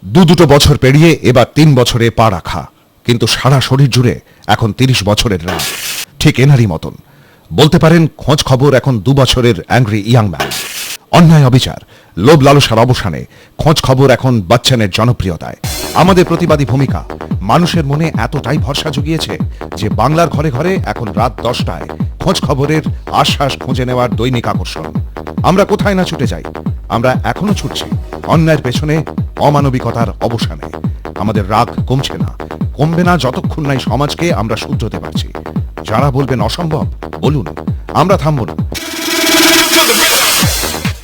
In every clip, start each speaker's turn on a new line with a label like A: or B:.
A: দুটো বছর পেরিয়ে এবার 3 বছরে পা রাখা, কিন্তু সারা শরীর জুড়ে এখন 30 বছরের রাগ। ঠিক এনারই মতন বলতে পারেন খোঁজ খবর এখন 2 বছরের অ্যাংরি ইয়াং ম্যান। অন্যায় অবিচার, লোভ লালসার অবসানে খোঁজ খবর এখন বচ্চনের জনপ্রিয়তায়। আমাদের প্রতিবাদী ভূমিকা মানুষের মনে এতটাই ভরসা জুগিয়েছে যে বাংলার ঘরে ঘরে এখন রাত 10টায় খোঁজ খবরের আশ্বাস খুঁজে নেওয়ার দৈনিক আকর্ষণ। আমরা কোথায় না ছুটে যাই, আমরা এখনো ছুটছি অন্যায়ের পেছনে, অমানবিকতার অবসানে। আমাদের রাগ কমছে না, কমবে না যতক্ষণ নাই সমাজকে আমরা শুধরাতে পারছি। যারা বলবেন অসম্ভব, বলুন, আমরা থামব না।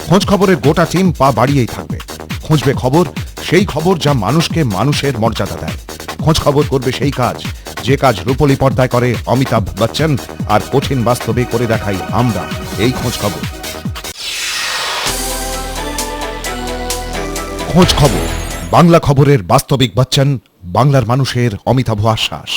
A: খোঁজ খবরের গোটা টিম পা বাড়িয়েই থাকবে। খুঁজবে খবর, সেই খবর যা মানুষকে মানুষের মর্যাদা দেয়। খোঁজ খবর করবে সেই কাজ, যে কাজ রূপলী পর্দায় করে অমিতাভ বচ্চন, আর কঠিন বাস্তবে করে দেখাই আমরা, এই খোঁজ খবর। খোঁজ খবর, বাংলা খবরের বাস্তবিক বচ্চন, বাংলার মানুষের অমিতাভ আশ্বাস।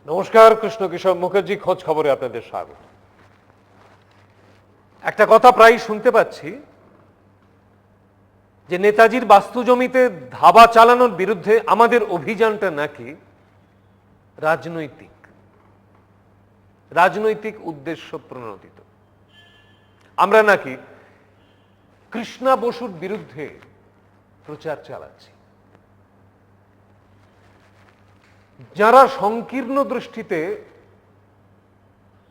B: নমস্কার, কৃষ্ণ কিশোর মুখার্জি খোঁজ খবরে আপনাদের স্বাগত। একটা কথা প্রায় শুনতে পাচ্ছি যে নেতাজির বাস্তু জমিতে ধাবা চালানোর বিরুদ্ধে আমাদের অভিযানটা নাকি রাজনৈতিক উদ্দেশ্য প্রণোদিত। আমরা নাকি কৃষ্ণা বসুর বিরুদ্ধে প্রচার চালাচ্ছি। যারা সংকীর্ণ দৃষ্টিতে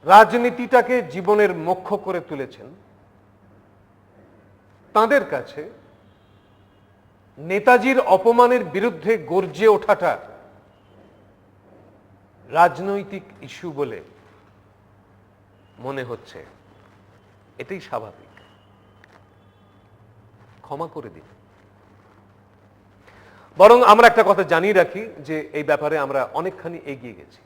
B: রাজনীতিটাকে জীবনের মুখ্য করে তুলেছেন, তাদের কাছে নেতাজির অপমানের বিরুদ্ধে গর্জে ওঠাটা রাজনৈতিক ইস্যু বলে মনে হচ্ছে। এটাই স্বাভাবিক, ক্ষমা করে দিন। বরং আমরা একটা কথা জানিয়ে রাখি যে এই ব্যাপারে আমরা অনেকখানি এগিয়ে গেছি।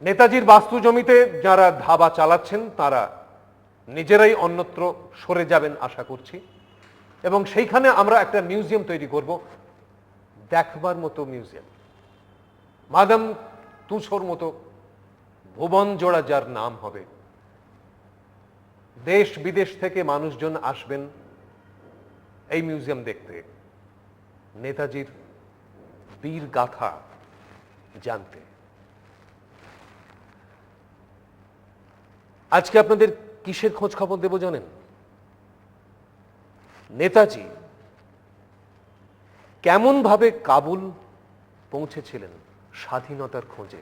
B: নেতাজির বাস্তু জমিতে যারা ধাবা চালাচ্ছেন তারা নিজেরাই অন্যত্র সরে যাবেন আশা করছি, এবং সেইখানে আমরা একটা মিউজিয়াম তৈরি করব, দেখবার মতো মিউজিয়াম। মাদাম তুসোর মতো ভুবন জোড়া যার নাম হবে। দেশ বিদেশ থেকে মানুষজন আসবেন এই মিউজিয়াম দেখতে, নেতাজির বীর গাথা জানতে। আজকে আপনাদের কিসের খোঁজ খবর দেব জানেন? নেতাজি কেমন ভাবে কাবুল পৌঁছেছিলেন স্বাধীনতার খোঁজে,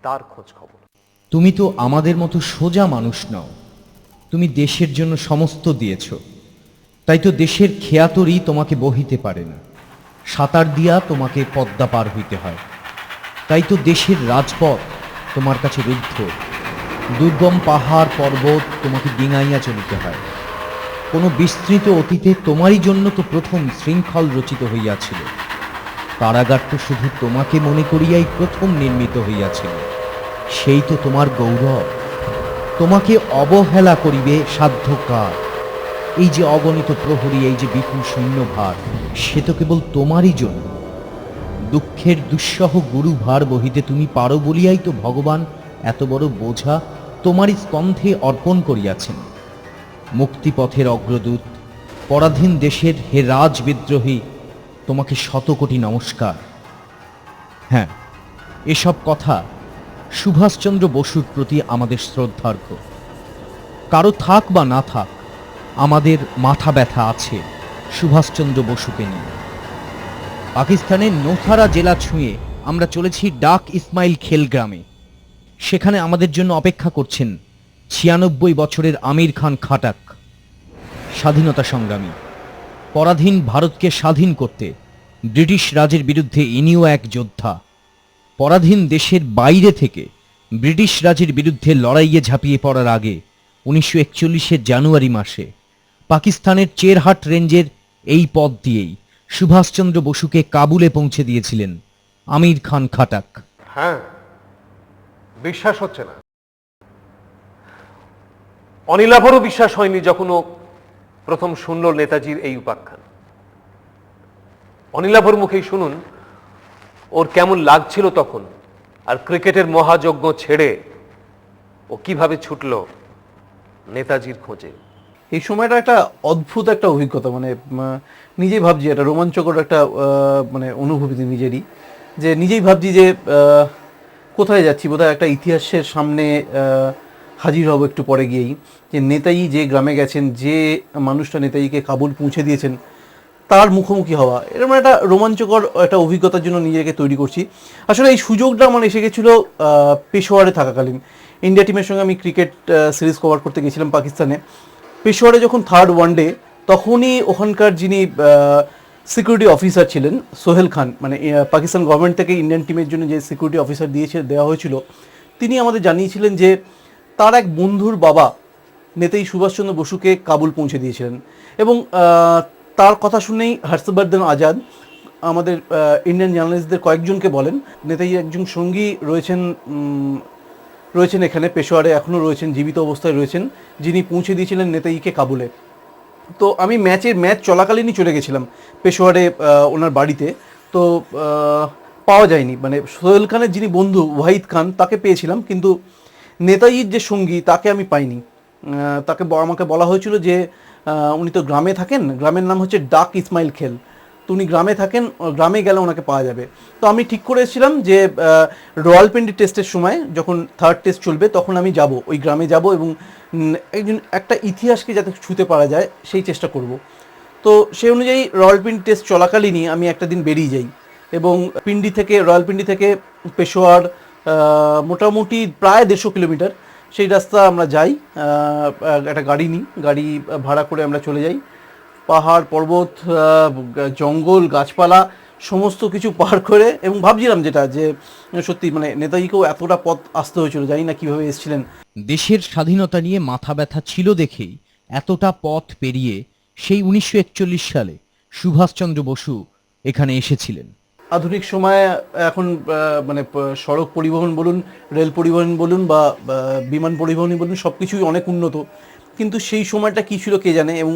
B: তার খোঁজ খবর।
C: তুমি তো আমাদের মতো সোজা মানুষ নও। তুমি দেশের জন্য সমস্ত দিয়েছ, তাই তো দেশের খেয়াতরি তোমাকে বহিতে পারে না। সাঁতার দিয়া তোমাকে পদ্মা পার হইতে হয়। তাই তো দেশের রাজপথ তোমার কাছে রুদ্ধ। দুর্গম পাহাড় পর্বত তোমাকে ডিঙাইয়া চলিতে হয়। কোনো বিস্তৃত অতীতে তোমারই জন্য তো প্রথম শৃঙ্খল রচিত হইয়াছিল। কারাগার তো শুধু তোমাকে মনে করিয়াই প্রথম নির্মিত হইয়াছিল। সেই তো তোমার গৌরব। তোমাকে অবহেলা করিবে সাধ্য কার? এই যে অগণিত প্রহরী, এই যে বিপুল সৈন্যভার, সে তো কেবল তোমারই জন্য। দুঃখের দুঃসহ গুরুভার বহিতে তুমি পারো বলিয়াই তো ভগবান এত বড় বোঝা তোমারই স্কন্ধে অর্পণ করিয়াছেন। মুক্তিপথের অগ্রদূত, পরাধীন দেশের হে রাজ বিদ্রোহী, তোমাকে শতকোটি নমস্কার। হ্যাঁ, এসব কথা সুভাষচন্দ্র বসুর প্রতি আমাদের শ্রদ্ধার্ঘ। কারো থাক বা না থাক, আমাদের মাথা ব্যথা আছে সুভাষচন্দ্র বসুকে নিয়ে। পাকিস্তানের নোথারা জেলা ছুঁয়ে আমরা চলেছি ডাক ইসমাইল খেল গ্রামে। সেখানে আমাদের জন্য অপেক্ষা করছেন 96 বছরের আমির খান খাটাক, স্বাধীনতা সংগ্রামী। পরাধীন ভারতকে স্বাধীন করতে ব্রিটিশ রাজের বিরুদ্ধে ইনিও এক যোদ্ধা। পরাধীন দেশের বাইরে থেকে ব্রিটিশ রাজের বিরুদ্ধে লড়াইয়ে ঝাঁপিয়ে পড়ার আগে 1941 জানুয়ারি মাসে পাকিস্তানের চেরহাট রেঞ্জের এই পথ দিয়েই সুভাষচন্দ্র বসুকে কাবুলে পৌঁছে দিয়েছিলেন আমির খান খাটাক।
B: হ্যাঁ, বিশ্বাস হচ্ছে না। অনিলাভরও বিশ্বাস হয়নি যখন ও প্রথম শুনল নেতাজির এই উপাখ্যান। অনিলাভর মুখেই শুনুন ওর কেমন লাগছিল তখন, আর ক্রিকেটের মহাযজ্ঞ ছেড়ে ও কিভাবে ছুটলো নেতাজির খোঁজে।
D: এই সময়টা একটা অদ্ভুত একটা অভিজ্ঞতা, মানে নিজেই ভাবছি একটা রোমাঞ্চকর একটা মানে অনুভূতি নিজেরই, যে নিজেই ভাবছি যে কোথায় যাচ্ছি, বোধহয় একটা ইতিহাসের সামনে হাজির হব একটু পরে গিয়েই, যে নেতাজি যে গ্রামে গেছেন, যে মানুষটা নেতাজিকে কাবুল পৌঁছে দিয়েছেন, তার মুখোমুখি হওয়া, এরকম একটা রোমাঞ্চকর একটা অভিজ্ঞতার জন্য নিজেকে তৈরি করছি। আসলে এই সুযোগটা আমার এসে গেছিলো পেশোয়ারে থাকাকালীন। ইন্ডিয়া টিমের সঙ্গে আমি ক্রিকেট সিরিজ কভার করতে গেছিলাম পাকিস্তানে। পেশোয়ারে যখন থার্ড ওয়ানডে, তখনই ওখানকার যিনি সিকিউরিটি অফিসার ছিলেন সোহেল খান, মানে পাকিস্তান গভর্নমেন্ট থেকে ইন্ডিয়ান টিমের জন্য যে সিকিউরিটি অফিসার দেওয়া হয়েছিল, তিনি আমাদের জানিয়েছিলেন যে তার এক বন্ধুর বাবা নেতাজি সুভাষচন্দ্র বসুকে কাবুল পৌঁছে দিয়েছিলেন। এবং তার কথা শুনেই হর্ষবর্ধন আজাদ আমাদের ইন্ডিয়ান জার্নালিস্টদের কয়েকজনকে বলেন, নেতাজির একজন সঙ্গী রয়েছেন এখানে পেশোয়ারে, এখনও রয়েছেন, জীবিত অবস্থায় রয়েছেন, যিনি পৌঁছে দিয়েছিলেন নেতাজিকে কাবুলে। তো আমি ম্যাচ চলাকালীনই চলে গেছিলাম পেশোয়ারে ওনার বাড়িতে। তো পাওয়া যায়নি, মানে সোহেল খানের যিনি বন্ধু ওয়াহিদ খান, তাকে পেয়েছিলাম, কিন্তু নেতাজির যে সঙ্গী তাকে আমি পাইনি। আমাকে বলা হয়েছিল যে উনি তো গ্রামে থাকেন, গ্রামের নাম হচ্ছে ডাক ইসমাইল খেল, তো উনি গ্রামে থাকেন, গ্রামে গেলে ওনাকে পাওয়া যাবে। তো আমি ঠিক করে এসেছিলাম যে রয়্যালপিন্ডি টেস্টের সময় যখন থার্ড টেস্ট চলবে, তখন আমি যাব, ওই গ্রামে যাব এবং একটা ইতিহাসকে যাতে ছুঁতে পারা যায় সেই চেষ্টা করব। তো সেই অনুযায়ী রয়্যালপিন্ডি টেস্ট চলাকালীনই আমি একটা দিন বেরিয়ে যাই, এবং রয়্যালপিন্ডি থেকে পেশোয়ার মোটামুটি প্রায় 150 কিলোমিটার সেই রাস্তা আমরা যাই। একটা গাড়ি নিই, গাড়ি ভাড়া করে আমরা চলে যাই। পাহাড় পর্বত, জঙ্গল, গাছপালা সমস্ত কিছু পার করে, এবং ভাবছিলাম যেটা, যে সত্যি মানে নেতাজিকেও এতটা পথ আসতে হয়েছিল, জানি না কীভাবে এসেছিলেন।
C: দেশের স্বাধীনতা নিয়ে মাথা ব্যথা ছিল দেখেই এতটা পথ পেরিয়ে সেই 1941 সালে সুভাষচন্দ্র বসু এখানে এসেছিলেন।
D: আধুনিক সময়ে এখন মানে সড়ক পরিবহন বলুন, রেল পরিবহন বলুন, বা বিমান পরিবহনই বলুন, সব কিছুই অনেক উন্নত, কিন্তু সেই সময়টা কী ছিল কে জানে, এবং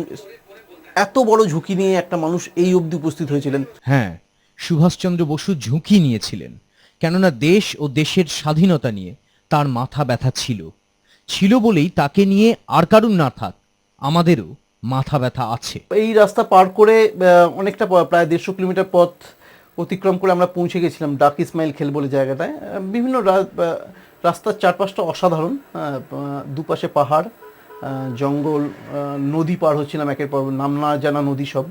D: এত বড় ঝুঁকি নিয়ে একটা মানুষ এই অবধি উপস্থিত হয়েছিলেন।
C: হ্যাঁ, সুভাষচন্দ্র বসু ঝুঁকি নিয়েছিলেন, কেননা দেশ ও দেশের স্বাধীনতা নিয়ে তার মাথা ব্যথা ছিল বলেই তাকে নিয়ে আর কারুর না থাক, আমাদেরও মাথা ব্যথা আছে।
D: এই রাস্তা পার করে অনেকটা প্রায় 150 কিলোমিটার পথ অতিক্রম করে আমরা পৌঁছে গেছিলাম ডাক ইসমাইল খেল বলে জায়গাটায়। বিভিন্ন রাস্তার চারপাশটা অসাধারণ, দুপাশে পাহাড়, জঙ্গল, নদী পার হচ্ছিলাম একের পর, নাম না জানা নদী সব,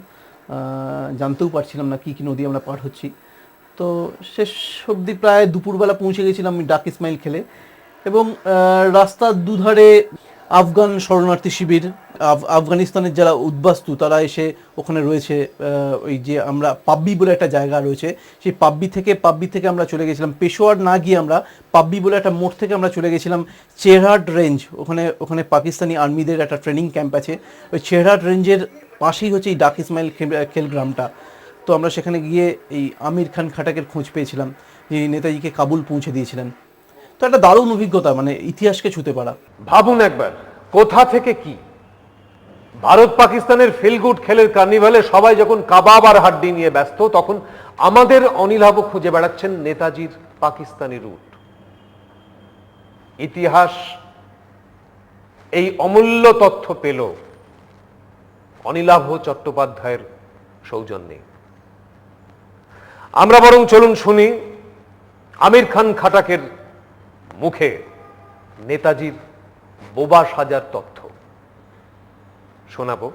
D: জানতেও পারছিলাম না কী কী নদী আমরা পার হচ্ছি। তো শেষ অবধি প্রায় দুপুরবেলা পৌঁছে গেছিলাম আমি ডাক ইসমাইল খেলে, এবং রাস্তার দুধারে আফগান শরণার্থী শিবির, আফগানিস্তানের যারা উদ্বাস্তু তারা এসে ওখানে রয়েছে। ওই যে আমরা পাব্বি বলে একটা জায়গা রয়েছে, সেই পাব্বি থেকে আমরা চলে গেছিলাম পেশোয়ার না গিয়ে, আমরা পাব্বি বলে একটা মোড় থেকে আমরা চলে গেছিলাম চেরহাট রেঞ্জ। ওখানে পাকিস্তানি আর্মিদের একটা ট্রেনিং ক্যাম্প আছে, ওই চেরহাট রেঞ্জের পাশেই হচ্ছে এই ডাক ইসমাইল খেল গ্রামটা। তো আমরা সেখানে গিয়ে এই আমির খান খাটাকের খোঁজ পেয়েছিলাম, যিনি নেতাজিকে কাবুল পৌঁছে দিয়েছিলেন। তো একটা দারুণ অভিজ্ঞতা, মানে ইতিহাসকে ছুঁতে পারা।
B: ভাবুন একবার, কোথা থেকে কি ভারত পাকিস্তানের ফিলগুড খেলের কার্নিভালে সবাই যখন কাবাব আর হাড্ডি নিয়ে ব্যস্ত, তখন আমাদের অনিলাভ খুঁজে বেড়াচ্ছেন নেতাজির পাকিস্তানি রুট। ইতিহাস এই অমূল্য তথ্য পেল অনিলাভ চট্টোপাধ্যায়ের সৌজন্যে। আমরা বরং চলুন শুনি আমির খান খাটাকের মুখে নেতাজির বোবা সাজার তথ্য। শোনাবো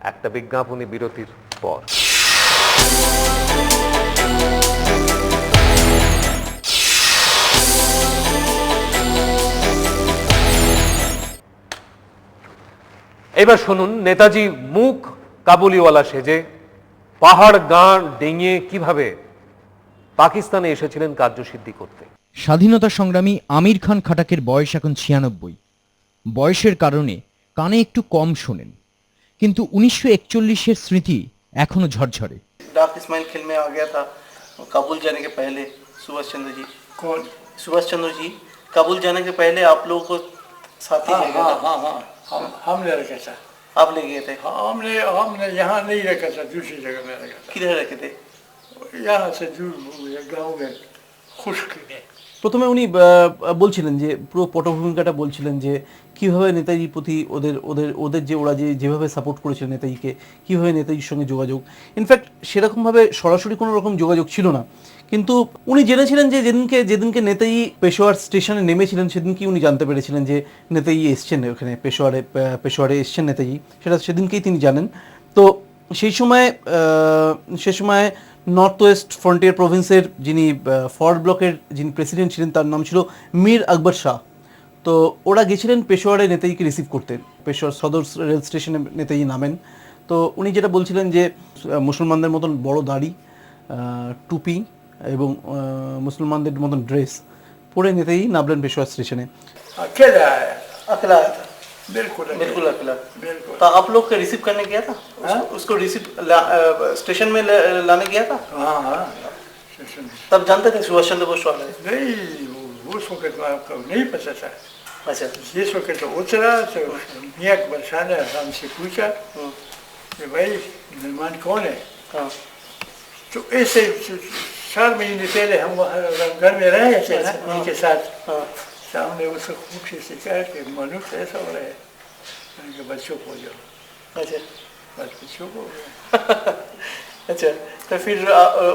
B: একটা বিজ্ঞাপনী বিরতির পর। এবার শুনুন নেতাজি মুখ কাবুলিওয়ালা সেজে পাহাড় গাঁ ডিঙিয়ে কিভাবে পাকিস্তানে এসেছিলেন কার্যসিদ্ধি করতে।
C: স্বাধীনতা সংগ্রামী আমির খান খাটাকের বয়স এখন 96। বয়সের কারণে কানে একটু কম শোনেন, কিন্তু 1941-এর স্মৃতি এখনো ঝরঝরে।
D: डाक इस्माइल खेल में आ गया था काबुल जाने के पहले सुभाष चंद्र जी। कौन? सुभाष चंद्र जी काबुल जाने के पहले आप लोगों को साथी ले गया था।
E: हम ले रखे था।
D: आप ले गए थे?
E: हमने यहाँ नहीं रखा था, दूसरी जगह में रखा था।
D: किधर रखे थे?
E: यहाँ से दूर हो गया गाँव में खुश्क में।
D: প্রথমে উনি বলছিলেন যে পুরো পটভূমিকাটা বলছিলেন যে কিভাবে নেতাজির প্রতি ওদের ওদের ওদের যে ওরা যেভাবে সাপোর্ট করেছিল নেতাজিকে, কিভাবে নেতাজির সঙ্গে যোগাযোগ, ইনফ্যাক্ট সেরকমভাবে সরাসরি কোনো রকম যোগাযোগ ছিল না, কিন্তু উনি জেনেছিলেন যে যেদিনকে নেতাজি পেশোয়ার স্টেশনে নেমেছিলেন সেদিনকেই উনি জানতে পেরেছিলেন যে নেতাজি এসছেন ওখানে পেশোয়ারে এসছেন নেতাজি, সেদিনকেই তিনি জানেন। তো সেই সময় নর্থ ওয়েস্ট ফ্রন্টিয়ার প্রভিন্সের যিনি ফরওয়ার্ড ব্লকের যিনি প্রেসিডেন্ট ছিলেন তার নাম ছিল মীর আকবর শাহ। তো ওরা গেছিলেন পেশোয়ারে নেতাজিকে রিসিভ করতে, পেশোয়ার সদর রেল স্টেশনে নেতাজি নামেন। তো উনি যেটা বলছিলেন যে মুসলমানদের মতন বড় দাড়ি, টুপি এবং মুসলমানদের মতন ড্রেস পরে নেতাজি নামলেন পেশোয়ার স্টেশনে।
E: अकेला आया,
D: अकेला आया था,
E: बिल्कुल
D: बिल्कुल अकेला।
E: बिल्कुल।
D: तो आप लोग रिसीव करने गया था? उसको रिसीव स्टेशन में लाने गया था?
E: हाँ हाँ स्टेशन में।
D: तब जानते थे सुभाष चंद्र बोस वाले?
E: नहीं वो उस वक्त आपको नहीं पता था।
D: अच्छा।
E: जिस वक्त तो उतरा तो मियाँ अकबर शाह ने हमसे पूछा कि भाई मेहमान कौन है।
D: हाँ।
E: तो ऐसे 4 महीने पहले हम वहाँ घर में रहे थे ना उनके साथ।
D: हाँ।
E: सामने उसको खुशी से कहा कि मनुष्य ऐसा हो रहा है, उनके बच्चों को जो
D: अच्छा।
E: बस बच्चों को
D: अच्छा, तो फिर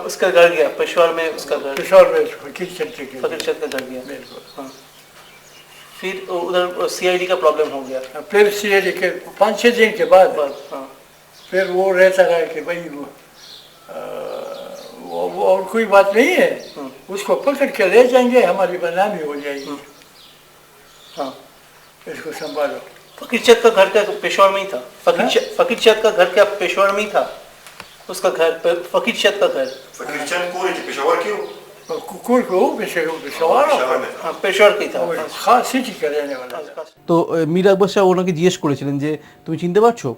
D: उसका घर गया पेशवार में, उसका घर
E: पेशवार में फकीर चंद के
D: फकीर चंद का घर गया।
E: बिल्कुल।
D: हाँ। फिर उधर सीआईडी का प्रॉब्लम हो गया।
E: फिर सीआईडी के 5-6 दिन के बाद
D: हाँ।
E: फिर वो रहता रहा कि भाई वो और कोई बात नहीं है, उसको पकड़ के ले जाएंगे, हमारी बदनामी हो जाएगी।
D: हाँ।
E: इसको संभालो।
D: फकीर चंद का घर क्या पेशवार में ही था? फकीर चंद का घर क्या पेशवार में ही था? उसका घर फकीर चंद का घर
F: फकीर चंद कौन है? पेशावर क्यों?
E: कुकुर को पेशवार
D: हाँ, पेशवार का ही था।
E: खास सिटी का रहने वाला था।
D: তো মীর আকবর শাহ ওনাকে জিজ্ঞেস করেছিলেন যে তুমি চিনতে পারছো?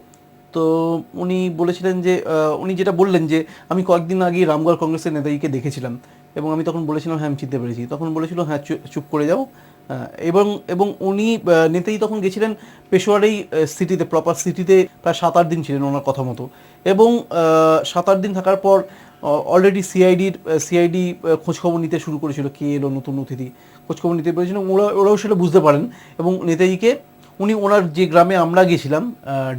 D: তো উনি বলেছিলেন যে উনি যেটা বললেন যে আমি কয়েকদিন আগে রামগড় কংগ্রেসের নেতাজিকে দেখেছিলাম এবং আমি তখন বলেছিলাম হ্যাঁ আমি চিনতে পেরেছি। তখন বলেছিল হ্যাঁ চুপ করে যাও। এবং উনি নেতাজি তখন গেছিলেন পেশোয়ারেই সিটিতে, প্রপার সিটিতে প্রায় 7-8 দিন ছিলেন ওনার কথা মতো। এবং 7-8 দিন থাকার পর অলরেডি সিআইডি খোঁজখবর নিতে শুরু করেছিল, কে এলো নতুন অতিথি, খোঁজখবর নিতে পেরেছিল। ওরাও সেটা বুঝতে পারেন এবং নেতাজিকে উনি ওনার যে গ্রামে আমরা গেছিলাম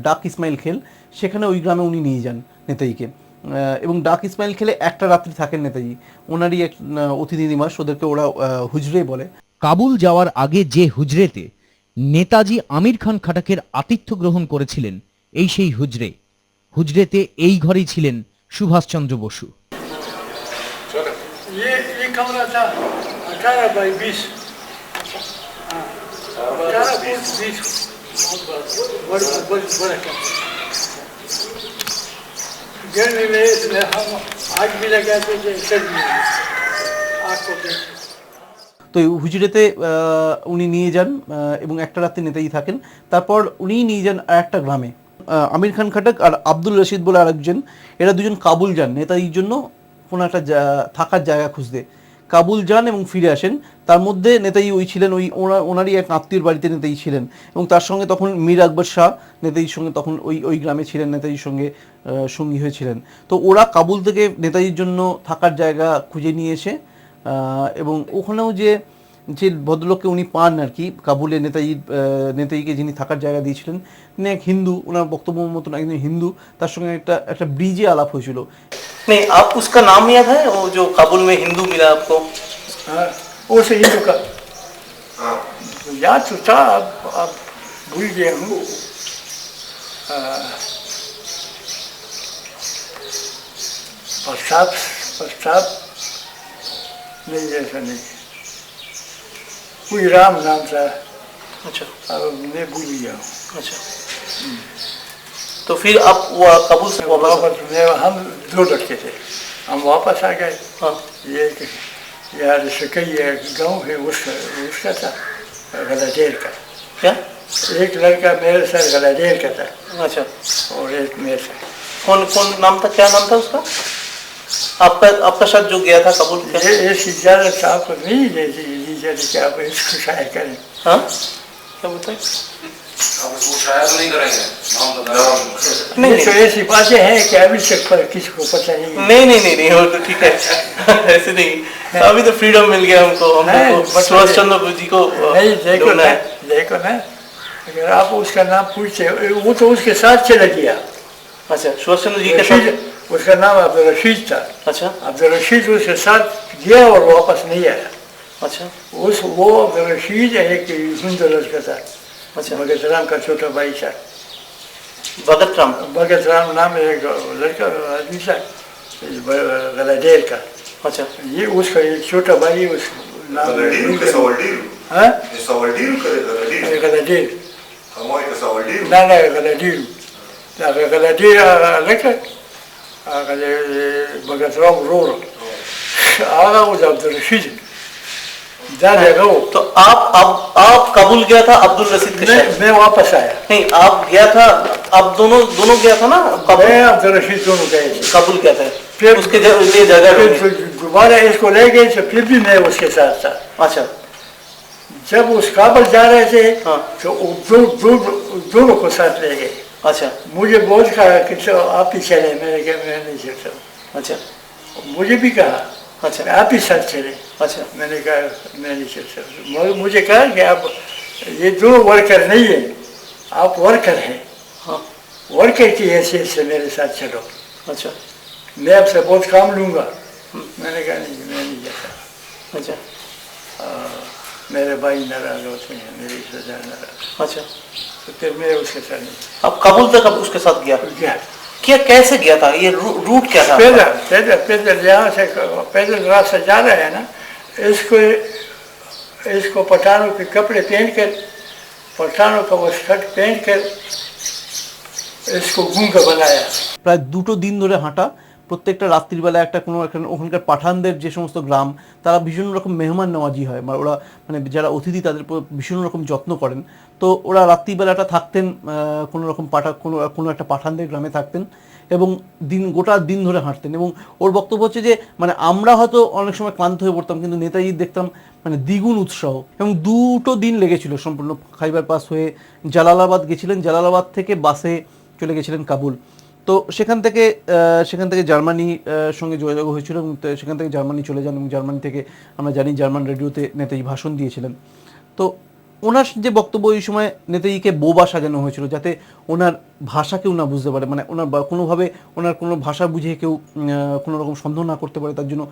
D: ডাক ইসমাইল খেল, সেখানে ওই গ্রামে উনি নিয়ে যান নেতাজিকে। এবং ডাক ইসমাইল খেলে একটা রাত্রি থাকেন নেতাজি, ওনারই এক অতিথি নিবাস, ওদেরকে ওরা হুজরে বলে।
C: কাবুল যাওয়ার আগে যে হুজরেতে নেতাজি আমির খান খাটাকের আতিথ্য গ্রহণ করেছিলেন, এই সেই হুজরেতে এই ঘরেই ছিলেন সুভাষচন্দ্র বসু।
E: ये कमरा था 18x20, 18x20 बड़ा कमरा। गिरने में इसमें हम आग भी लगाते थे, सब भी आग को देखते।
D: তো হুজুরেতে উনি নিয়ে যান এবং একটা রাত্রি নেতাজি থাকেন। তারপর উনি নিয়ে যান আর একটা গ্রামে, আমির খান খাটাক আর আব্দুল রশিদ বলে আরেকজন, এরা দুজন কাবুল যান নেতাজির জন্য কোনো একটা থাকার জায়গা খুঁজতে। কাবুল যান এবং ফিরে আসেন। তার মধ্যে নেতাজি ছিলেন ওনারই এক আত্মীয়র বাড়িতে নেতাজি ছিলেন এবং তার সঙ্গে তখন মীর আকবর শাহ নেতাজির সঙ্গে তখন ওই গ্রামে ছিলেন, নেতাজির সঙ্গে সঙ্গী হয়েছিলেন। তো ওরা কাবুল থেকে নেতাজির জন্য থাকার জায়গা খুঁজে নিয়ে এসে এবং ওখানেও যে ভদ্রলোককে উনি পান আর কি, কাবুলে নেতাজিকে যিনি থাকার জায়গা দিয়েছিলেন, তিনি এক হিন্দু, ওনার বক্তব্য মতন একজন হিন্দু, তার সঙ্গে একটা ব্রিজে আলাপ হয়েছিল। नहीं, आप उसका नाम याद है वो जो काबुल में हिंदू मिला आपको?
E: हाँ, उस हिंदू का याद तो था, अब भूल गया हूँ। प्रताप नहीं, ऐसा नहीं, कोई राम नाम था।
D: अच्छा।
E: अब मैं भूल गया हूँ।
D: अच्छा। तो फिर आप काबुल से
E: वापस हम 2 लड़के थे, हम वापस आ गए।
D: हाँ।
E: ये यार सकई गांव है उसका था, गलाडेर का।
D: क्या?
E: एक लड़का मेरे साथ गलाडेर का था।
D: अच्छा।
E: और एक मेरे साथ।
D: कौन नाम था, क्या नाम था उसका? आपका साथ जो गया था काबुल?
E: ये इजाजत साहब को नहीं, क्या इसको शायद करें।
D: हाँ, क्या बताए?
F: आप इसको शायद नहीं करेंगे नाम
E: ये तो ऐसी बातें हैं कि अभी तक पर किसी को पता नहीं है।
D: नहीं वो तो ठीक है ऐसे नहीं अभी तो फ्रीडम मिल गया हमको
E: नहीं,
D: हमको सुभाष चंद्र बोस जी को
E: नहीं
D: ढूंढना है।
E: देखो ना अगर आप उसका नाम पूछते वो तो उसके साथ चला गया।
D: अच्छा सुभाष चंद्र जी के साथ
E: रशीद उसका नाम अब्दुल रशीद था।
D: अच्छा
E: अब्दुल रशीद उसके साथ गया और वापस नहीं आया।
D: अच्छा
E: वो अब्दुल रशीद एक हिंदू लड़का था।
D: अच्छा
E: भगत राम का छोटा भाई था।
D: भगत राम
E: भगत राम नाम एक लड़का आदमी था गलाडेर का।
D: अच्छा
E: ये उसका एक छोटा भाई उस नाम
F: Galadeiro que Savaldeiro?
E: हाँ
F: É Savaldeiro? Cadê Galadeiro?
E: गलाडेर
F: Tamanho que Savaldeiro?
E: ना गलाडेर गलाडेर लड़का भगत राम रो आगा वो अब्दुल रशीद जाएगा वो।
D: तो आप काबुल गया था अब्दुल रशीद के साथ
E: मैं वापस आया।
D: नहीं आप गया था आप दोनों गया था ना काबुल
E: मैं अब्दुल रशीद दोनों गए थे।
D: काबुल गया था
E: फिर
D: उसके लिए जगह ढूंढी।
E: फिर दोबारा इसको ले गए तो फिर भी मैं उसके साथ था।
D: अच्छा
E: जब उस काबुल जा रहे थे
D: हाँ।
E: तो दोनों को साथ ले गए।
D: अच्छा
E: मुझे बहुत कहा कि तो आप ही चले। मैंने कहा मैं नहीं चलता।
D: अच्छा
E: मुझे भी कहा
D: अच्छा
E: आप ही साथ चले।
D: अच्छा
E: मैंने कहा मैं नहीं चलता। मुझे कहा कि आप ये दोनों वर्कर नहीं है आप वर्कर हैं।
D: हाँ
E: वर्कर की हैसियत से मेरे साथ चलो।
D: अच्छा
E: मैं आपसे बहुत काम लूँगा। मैंने कहा नहीं मैं नहीं जाता।
D: अच्छा
E: मेरे भाई नाराज होते हैं मेरी सजा नाराज।
D: अच्छा
E: तो फिर मैं उसके साथ नहीं
D: अब काबुल तक अब उसके साथ गया
E: गया।
D: क्या कैसे गया था ये रूट क्या था
E: पैदल यहाँ से पैदल रास्ता जा रहा है ना इसको पठानों के कपड़े पहन कर पठानों का वो शर्ट पहन कर इसको गूंगा बनाया।
D: প্রায় 2 দিন ধরে হাঁটা প্রত্যেকটা রাত্রিবেলা একটা কোনো ওখানকার পাঠানদের যে সমস্ত গ্রাম তারা ভীষণ রকম মেহমান নওয়াজি হয় মানে ওরা মানে যারা অতিথি তাদের ভীষণ রকম যত্ন করেন। তো ওরা রাত্রিবেলাটা থাকতেন কোনো রকম কোনো একটা পাঠানদের গ্রামে থাকতেন এবং গোটা দিন ধরে হাঁটতেন এবং ওর বক্তব্য হচ্ছে যে মানে আমরা হয়তো অনেক সময় ক্লান্ত হয়ে পড়তাম কিন্তু নেতাজি দেখতাম মানে দ্বিগুণ উৎসাহ এবং 2 দিন লেগেছিল সম্পূর্ণ খাইবার পাস হয়ে জালালাবাদ গেছিলেন। জালালাবাদ থেকে বাসে চলে গেছিলেন কাবুল। তো সেখান থেকে জার্মানির সঙ্গে যোগাযোগ হয়েছিল এবং সেখান থেকে জার্মানি চলে যান এবং জার্মানি থেকে আমরা জানি জার্মান রেডিওতে নেতাজি ভাষণ দিয়েছিলেন। তো ওনার যে বক্তব্য এই সময় নেতাজিকে বোবা সাজানো হয়েছিল যাতে ওনার ভাষা কেউ না বুঝতে পারে মানে ওনার কোনোভাবে ওনার কোনো ভাষা বুঝে কেউ কোনো রকম সন্দেহ না করতে পারে তার জন্য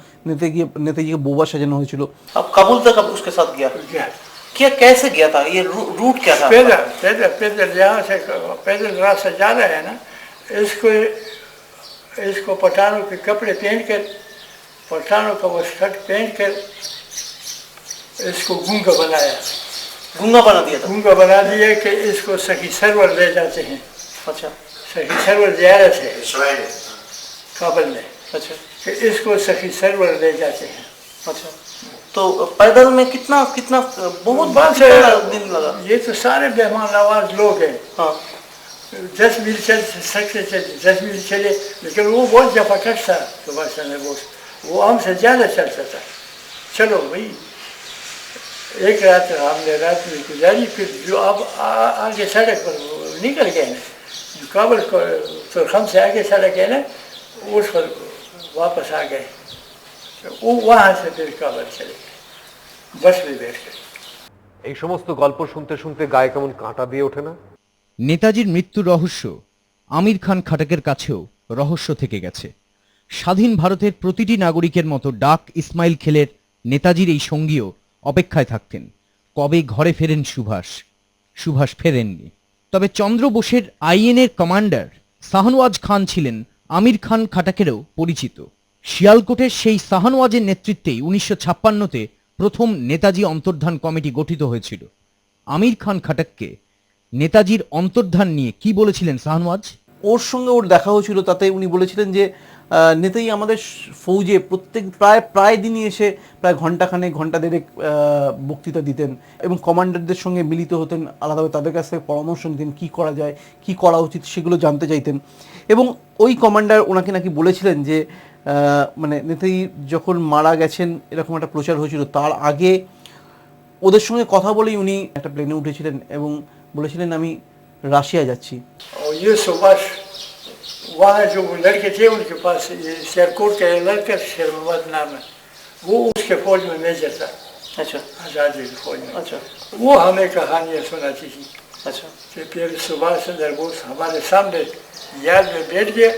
D: নেতাজিকে বোবা সাজানো হয়েছিল। अब काबुल तक अब उसके साथ गया क्या कैसे गया था ये रूट क्या था?
E: पैदल यहाँ से पैदल रास्ता जा रहा है ना इसको पठानों के कपड़े पहन कर पठानों का वो शर्ट पहन कर इसको गूंगा बनाया।
D: गूंगा बना दिया था?
E: गूंगा बना दिया कि इसको सखी सरवर ले जाते हैं।
D: अच्छा
E: सखी सरवर ज़ियारत है
F: Schweine.
E: काबुल में
D: अच्छा
E: कि इसको सखी सरवर ले जाते हैं।
D: अच्छा तो पैदल में कितना बहुत
E: बस
D: दिन लगा?
E: ये तो सारे मेहमान नवाज लोग हैं।
D: हाँ
E: 10 मील चल सकते थे 10 मील चले लेकिन वो बहुत जफाकश था सुभाष चंद्र बोस वो हमसे ज़्यादा चलता था। चलो भाई एक रात हमने रात में गुजारी फिर जो अब आगे सड़क पर निकल गए ना जो काबुल को तो हमसे आगे सड़क है ना उस पर वापस आ गए तो वो वहाँ से फिर काबुल चले गए बस में बैठ गए।
B: এই সমস্ত গল্প শুনতে শুনতে গায়ে কেমন কাঁটা দিয়ে ওঠে না?
C: নেতাজির মৃত্যুর রহস্য আমির খান খাটাকের কাছেও রহস্য থেকে গেছে। স্বাধীন ভারতের প্রতিটি নাগরিকের মতো ডাক ইসমাইল খেলের নেতাজির এই সঙ্গীও অপেক্ষায় থাকতেন কবে ঘরে ফেরেন সুভাষ ফেরেননি। তবে চন্দ্র বোসের আইএনএর কমান্ডার শাহনওয়াজ খান ছিলেন আমির খান খাটাকেরও পরিচিত। শিয়ালকোটের সেই শাহনওয়াজের নেতৃত্বেই 1956তে প্রথম নেতাজি অন্তর্ধান কমিটি গঠিত হয়েছিল। আমির খান খাটাককে নেতাজির অন্তর্ধান নিয়ে কি বলেছিলেন শাহনওয়াজ?
D: ওর সঙ্গে ওর দেখা হয়েছিল তাতে উনি বলেছিলেন যে নেতাজি আমাদের ফৌজে প্রায় দিনই এসে প্রায় ঘন্টা দেড়েক বক্তৃতা দিতেন এবং কমান্ডারদের সঙ্গে মিলিত হতেন আলাদাভাবে তাদের কাছ থেকে পরামর্শ নিতেন কী করা যায় কী করা উচিত সেগুলো জানতে চাইতেন এবং ওই কমান্ডার ওনাকে নাকি বলেছিলেন যে মানে নেতাজি যখন মারা গেছেন এরকম একটা প্রচার হয়েছিল তার আগে ওদের সঙ্গে কথা বলেই উনি একটা প্লেনে উঠেছিলেন এবং বলেছিলেন আমি রাশিয়া যাচ্ছি।
E: और ये सुभाष वहाँ जो लड़के थे उनके पास ये शेरकोट का एक लड़का शेरबाद नाम है, वो उसके फौज में मेजर था,
D: আচ্ছা
E: आज़ादी की फौज में।
D: আচ্ছা
E: वो हमें कहानियाँ सुनाती थी।
D: আচ্ছা
E: तो फिर सुभाष चंद्र बोस हमारे सामने याद में बैठ गए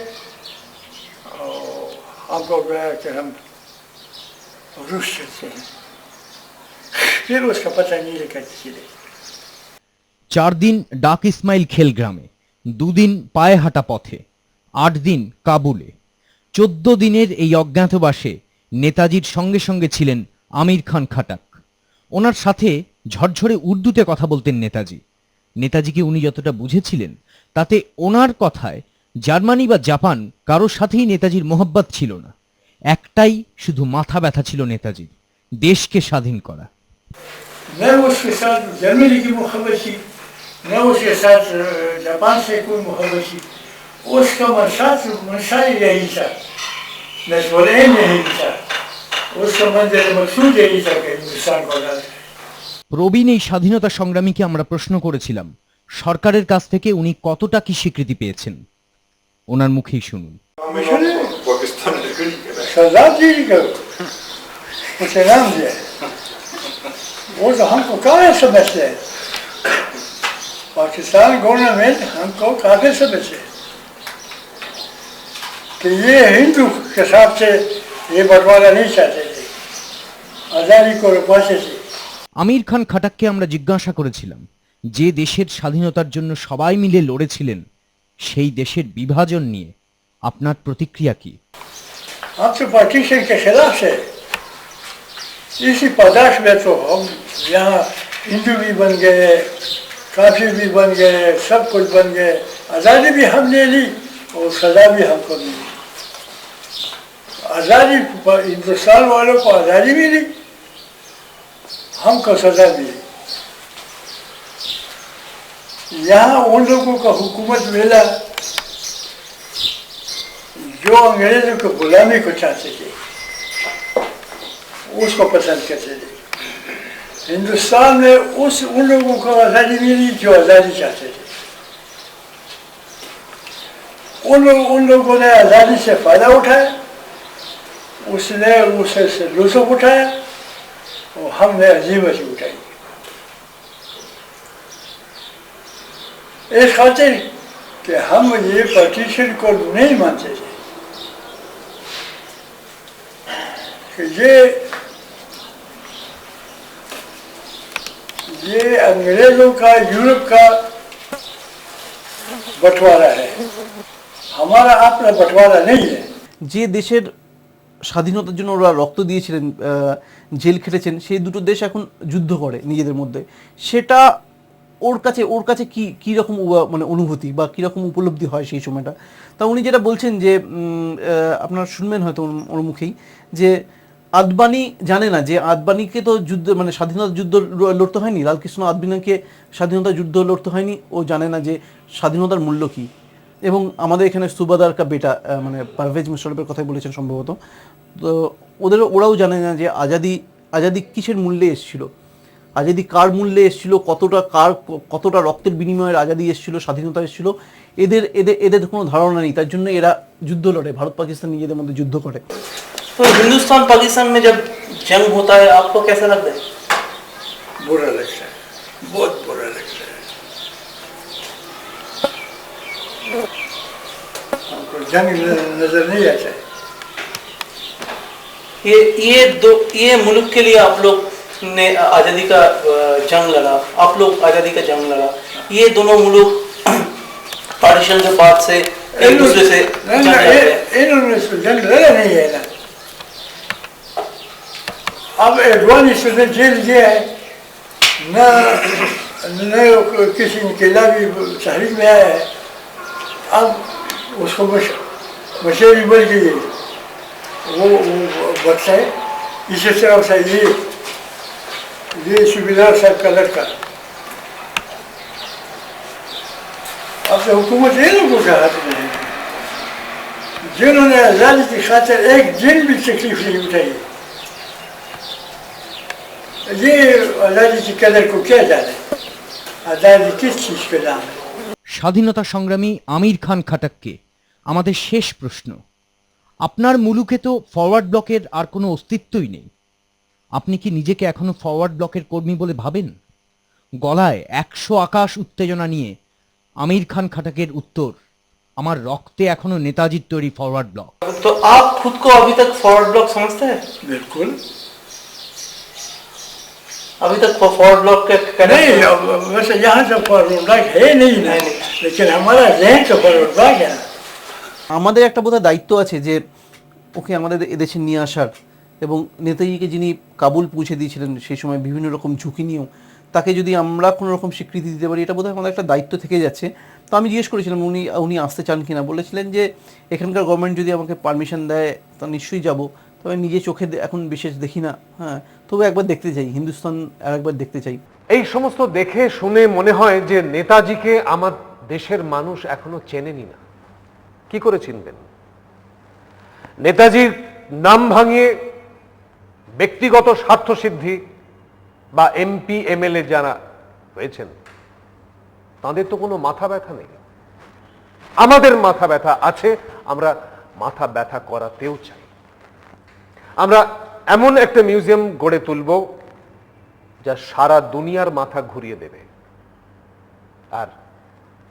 E: और हमको गया कि हम रूस चलते हैं। फिर उसका पता नहीं लगा चले।
C: 4 দিন ডাক ইসমাইল খেল গ্রামে, 2 দিন পায়ে হাঁটা পথে, 8 দিন কাবুলে। 14 দিনের এই অজ্ঞাতবাসে নেতাজির সঙ্গে সঙ্গে ছিলেন আমির খান খাটাক। ওনার সাথে ঝরঝরে উর্দুতে কথা বলতেন নেতাজি। নেতাজিকে উনি যতটা বুঝেছিলেন তাতে ওনার কথায় জার্মানি বা জাপান কারোর সাথেই নেতাজির মোহব্বত ছিল না। একটাই শুধু মাথা ব্যথা ছিল নেতাজির, দেশকে স্বাধীন করা।
E: न उसके साथ जर्मनी की मुहब्बत थी, न उसके साथ जापान से कोई मुहब्बत थी। उसका मनसा यही था, नजवरेन यही था, उसका मंजिल मकसूद यही था कि हिंदुस्तान को आज़ाद।
C: প্রবীণ এই স্বাধীনতা সংগ্রামীকে আমরা প্রশ্ন করেছিলাম সরকারের কাছ থেকে উনি কতটা কি স্বীকৃতি পেয়েছেন। ওনার মুখেই শুনুন।
F: पाकिस्तान लेकिन
E: सरदार जी को उसे नाम दिया, वो तो हमको कहाँ समझते हैं। पाकिस्तान गवर्नमेंट हमको काफी समझते हैं कि ये हिंदू के हिसाब से ये बंटवारा नहीं चाहते थे, आज़ादी को रुकवाते थे।
C: আমির খান খাটাককে আমরা জিজ্ঞাসা করেছিলাম যে দেশের স্বাধীনতার জন্য সবাই মিলে লড়েছিলেন সেই দেশের বিভাজন নিয়ে আপনার প্রতিক্রিয়া কি।
E: हम तो पार्टीशन के खिलाफ है। इसी पादाश में तो हम यहाँ हिंदू भी बन गए, काफिर भी बन गए, सब कुछ बन गए। आज़ादी भी हमने ली और सजा भी हमको मिली। आज़ादी हिंदुस्तान वालों को आज़ादी मिली, हमको सजा मिली। यहाँ उन लोगों का हुकूमत मिला जो अंग्रेजों को गुलामी को चाहते थे, उसको पसंद करते थे। हिंदुस्तान में उन लोगों को आज़ादी मिली जो आज़ादी चाहते थे। उन लोगों ने आज़ादी से फ़ायदा उठाया, उसने उसे लुत्फ़ उठाया और हमने अजीमत उठाई। इस खातिर कि हम ये पार्टीशन को नहीं मानते थे कि ये अंग्रेजों का यूरोप का बंटवारा है, हमारा अपना बंटवारा नहीं है।
D: যে দেশের স্বাধীনতার জন্য ওরা রক্ত দিয়েছিলেন, জেল খেটেছেন, সেই দুটো দেশ এখন যুদ্ধ করে নিজেদের মধ্যে। সেটা ওর কাছে কি রকম মানে অনুভূতি বা কী রকম উপলব্ধি হয় সেই সময়টা। তা উনি যেটা বলছেন যে আপনারা শুনবেন হয়তো ওর মুখেই যে আদবানি জানে না যে আদবানিকে তো যুদ্ধ মানে স্বাধীনতা যুদ্ধ লড়তে হয়নি, লালকৃষ্ণ আদবানিকে স্বাধীনতা যুদ্ধ লড়তে হয়নি, ও জানে না যে স্বাধীনতার মূল্য কী। এবং আমাদের এখানে সুবাদার কা বেটা মানে পারভেজ মুশারফের কথাই বলেছেন সম্ভবত। তো ওরাও জানে না যে আজাদি কিসের মূল্যে এসেছিল, আজাদি কার মূল্যে এসেছিল, কতটা রক্তের বিনিময়ের আজাদি এসেছিল, স্বাধীনতা এসেছিল, এদের কোনো ধারণা নেই। তার জন্য এরা যুদ্ধ লড়ে, ভারত পাকিস্তান নিজেদের মধ্যে যুদ্ধ করে।
G: तो हिंदुस्तान पाकिस्तान में जब जंग होता है आपको कैसा लगता है?
E: बुरा लगता है, बहुत बुरा लगता है। हमको जंग नजर नहीं आता है।
G: ये मुल्क के लिए आप लोग ने आज़ादी का जंग लड़ा, आप लोग आज़ादी का जंग लड़ा, ये दोनों मुल्क पार्टीशन के बाद से एक दूसरे से जंग लड़े हैं।
E: इन्होंने जंग लड़ा नहीं है ना। अब एडवानी ने जेल गया है, न किसी इनकलाबी तहरीक में आया है। अब उसको मशहूरी बन गई है, वो बच्चा है। इसी तरह से ये सूबेदार साहब का लड़का। अब तो हुकूमत ये लोगों का हाथ में है जिन्होंने आज़ादी की खातिर एक दिन भी तकलीफ नहीं उठाई। ये आज़ादी की कदर को क्या जाने। आज़ादी किस चीज़ के नाम है?
C: স্বাধীনতা সংগ্রামী আমির খান খাটাককে আমাদের শেষ প্রশ্ন, আপনার মুলুকে তো ফরওয়ার্ড ব্লকের আর কোনো অস্তিত্বই নেই, আপনি কি নিজেকে এখনো ফরওয়ার্ড ব্লকের কর্মী বলে ভাবেন? গলায় 100 আকাশ উত্তেজনা নিয়ে আমির খান খাটাকের উত্তর, আমার রক্তে এখনো নেতাজির তৈরি ফরওয়ার্ড ব্লক।
G: तो आप खुद को अभी तक फॉरवर्ड ब्लॉक समझते हैं?
E: बिल्कुल
G: अभी तक फॉरवर्ड ब्लॉक के
E: नहीं, वैसे यहाँ से फॉरवर्ड ब्लॉक है नहीं ना, लेकिन हमारा रैंक तो फॉरवर्ड ब्लॉक है ना।
D: আমাদের একটা বোধহয় দায়িত্ব আছে যে ওকে আমাদের এদেশে নিয়ে আসার, এবং নেতাজিকে যিনি কাবুল পৌঁছে দিয়েছিলেন সেই সময় বিভিন্ন রকম ঝুঁকি নিয়েও, তাকে যদি আমরা কোনো রকম স্বীকৃতি দিতে পারি, এটা বোধহয় আমাদের একটা দায়িত্ব থেকে যাচ্ছে। তো আমি জিজ্ঞেস করেছিলাম উনি আসতে চান কিনা, বলেছিলেন যে এখানকার গভর্নমেন্ট যদি আমাকে পারমিশন দেয় তা নিশ্চয়ই যাব, তবে নিজে চোখে এখন বিশেষ দেখি না, হ্যাঁ, তবে একবার দেখতে চাই, হিন্দুস্তান আর একবার দেখতে চাই।
B: এই সমস্ত দেখে শুনে মনে হয় যে নেতাজিকে আমার দেশের মানুষ এখনো চেনেনি না। কি করে চিনবেন? নেতাজির নাম ভাঙিয়ে ব্যক্তিগত স্বার্থ সিদ্ধি বা এমপি এমএলএ যারা হয়েছেন তাদের তো কোনো মাথা ব্যথা নেই। আমাদের মাথা ব্যথা আছে, আমরা মাথা ব্যথা করাতেও চাই। আমরা এমন একটা মিউজিয়াম গড়ে তুলব যা সারা দুনিয়ার মাথা ঘুরিয়ে দেবে। আর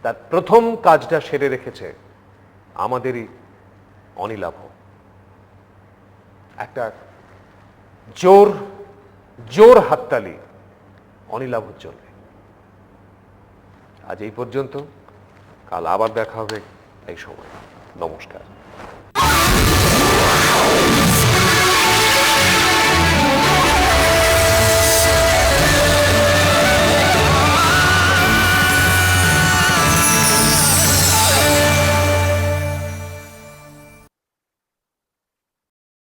B: তার প্রথম কাজটা সেরে রেখেছে আমাদেরই অনিলাভ। একটা জোর জোর হাততালি অনিলাভর জন্য। আজ এই পর্যন্ত, কাল আবার দেখা হবে এই সময়। নমস্কার।